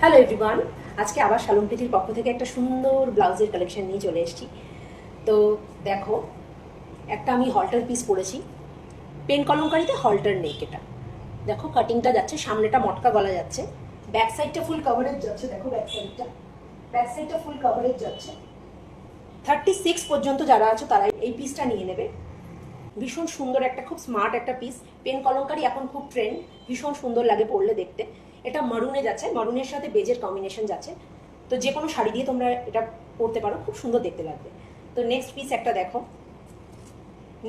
Hello everyone, আজকে আবার শালম প্রীতির পক্ষ থেকে একটা সুন্দর ব্লাউজের কালেকশন নিয়ে চলে এসেছি। তো দেখো, একটা আমি হল্টার পিস পরেছি, পেন কলমকারিতে হল্টার নেক। এটা দেখো, কাটিংটা যাচ্ছে, সামনেটা মটকা গলা যাচ্ছে, ব্যাক সাইডটা ফুল কভারেজ যাচ্ছে। দেখো ব্যাক সাইডটা ফুল কভারেজ যাচ্ছে। 36 পর্যন্ত যারা আছো তারা এই পিসটা নিয়ে নেবে। ভীষণ সুন্দর একটা, খুব স্মার্ট একটা পিস। পেন কলমকারি এখন খুব ট্রেন্ড, ভীষণ সুন্দর লাগে পরলে দেখতে। এটা মারুনে যাচ্ছে, মারুনের সাথে বেজের কম্বিনেশন যাচ্ছে। তো যে কোনো শাড়ি দিয়ে তোমরা এটা পরতে পারো, খুব সুন্দর দেখতে লাগবে। তো নেক্সট পিস একটা দেখো,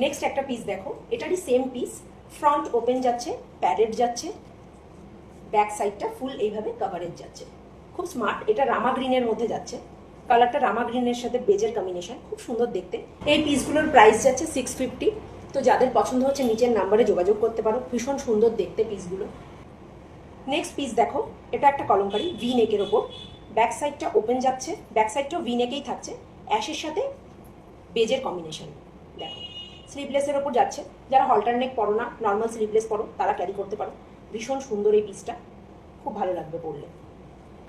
নেক্সট একটা পিস দেখো, এটারই সেম পিস, ফ্রন্ট ওপেন যাচ্ছে, প্যাডেড যাচ্ছে, ব্যাক সাইডটা ফুল এইভাবে কভারেজ যাচ্ছে। খুব স্মার্ট। এটা রামা গ্রিনের মধ্যে যাচ্ছে, কালারটা রামা গ্রিনের সাথে বেজের কম্বিনেশন, খুব সুন্দর দেখতে। এই পিসগুলোর প্রাইস যাচ্ছে 650। তো যাদের পছন্দ হচ্ছে নিচের নাম্বারে যোগাযোগ করতে পারো, ভীষণ সুন্দর দেখতে পিসগুলো। নেক্সট পিস দেখো, এটা একটা কলমকারি ভি নেকের ওপর, ব্যাক সাইডটা ওপেন যাচ্ছে, ব্যাক সাইডটাও ভি নেকেই থাকছে, অ্যাশের সাথে বেজের কম্বিনেশন। দেখো, স্লিভলেসের ওপর যাচ্ছে। যারা হল্টার নেক পরো না, নর্মাল স্লিভলেস পরো, তারা ক্যারি করতে পারো। ভীষণ সুন্দর এই পিসটা, খুব ভালো লাগবে পরলে।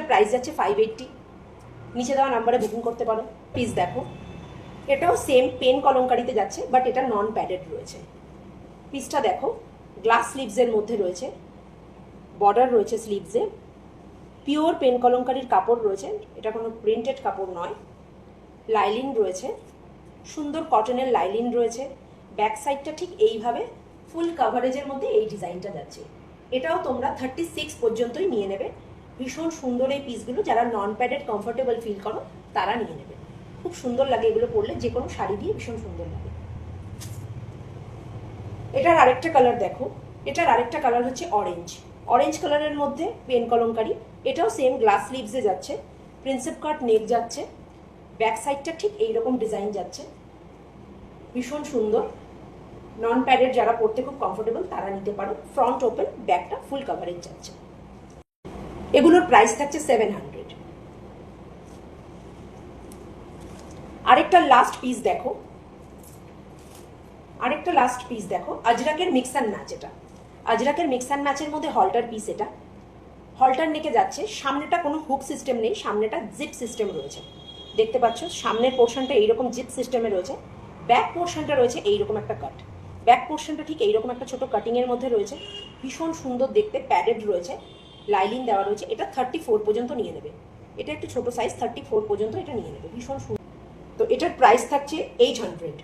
প্রাইস যাচ্ছে 580। নিচে দেওয়া নাম্বারে বুকিং করতে পারো। পিস দেখো, এটাও সেম পেন কলমকারিতে যাচ্ছে, বাট এটা নন প্যাডেড রয়েছে। পিসটা দেখো, গ্লাস স্লিভসের মধ্যে রয়েছে, বর্ডার রয়েছে স্লিভসে, পিওর পেন কলমকারির কাপড় রয়েছে, এটা কোনো প্রিন্টেড কাপড় নয়। লাইলিন রয়েছে, সুন্দর কটনের লাইলিন রয়েছে। ব্যাক সাইডটা ঠিক এইভাবে ফুল কাভারেজের মধ্যে এই ডিজাইনটা যাচ্ছে। এটাও তোমরা 36 পর্যন্তই নিয়ে নেবে। ভীষণ সুন্দর এই পিসগুলো, যারা নন প্যাডেড কমফোর্টেবল ফিল করো তারা নিয়ে নেবে। খুব সুন্দর লাগে এগুলো পরলে, যে কোনো শাড়ি দিয়ে ভীষণ সুন্দর লাগে। এটার আরেকটা কালার দেখো, এটার আরেকটা কালার হচ্ছে অরেঞ্জ, অরেঞ্জ কালারের মধ্যে পেন কলমকারি। এটাও সেম গ্লাস স্লিভসে যাচ্ছে, প্রিন্সেপ কাট নেক যাচ্ছে, ব্যাক সাইডটা ঠিক এইরকম ডিজাইন যাচ্ছে। ভীষণ সুন্দর। নন প্যাডেড যারা পরতে খুব কমফোর্টেবল তারা নিতে পারো। ফ্রন্ট ওপেন, ব্যাকটা ফুল কাভারেজ যাচ্ছে। এগুলোর প্রাইস থাকছে 700। আরেকটা লাস্ট পিস দেখো, আরেকটা লাস্ট পিস দেখো, আজরাকের মিক্স অ্যান্ড ম্যাচ। এটা আজরাকের মিক্স অ্যান্ড ম্যাচের মধ্যে হল্টার পিস। এটা হল্টার নেকে যাচ্ছে, সামনেটা কোনো হুক সিস্টেম নেই, সামনেটা জিপ সিস্টেম রয়েছে। দেখতে পাচ্ছ, সামনের পোর্শনটা এইরকম জিপ সিস্টেমে রয়েছে, ব্যাক পোর্শনটা রয়েছে এইরকম একটা কাট। ব্যাক পোর্শনটা ঠিক এইরকম একটা ছোট কাটিংয়ের মধ্যে রয়েছে, ভীষণ সুন্দর দেখতে। প্যাডেড রয়েছে, লাইলিন দেওয়া রয়েছে। এটা 34 পর্যন্ত নিয়ে নেবে। এটা একটু ছোট সাইজ, 34 পর্যন্ত এটা নিয়ে নেবে। ভীষণ সুন্দর। তো এটার প্রাইস থাকছে 800।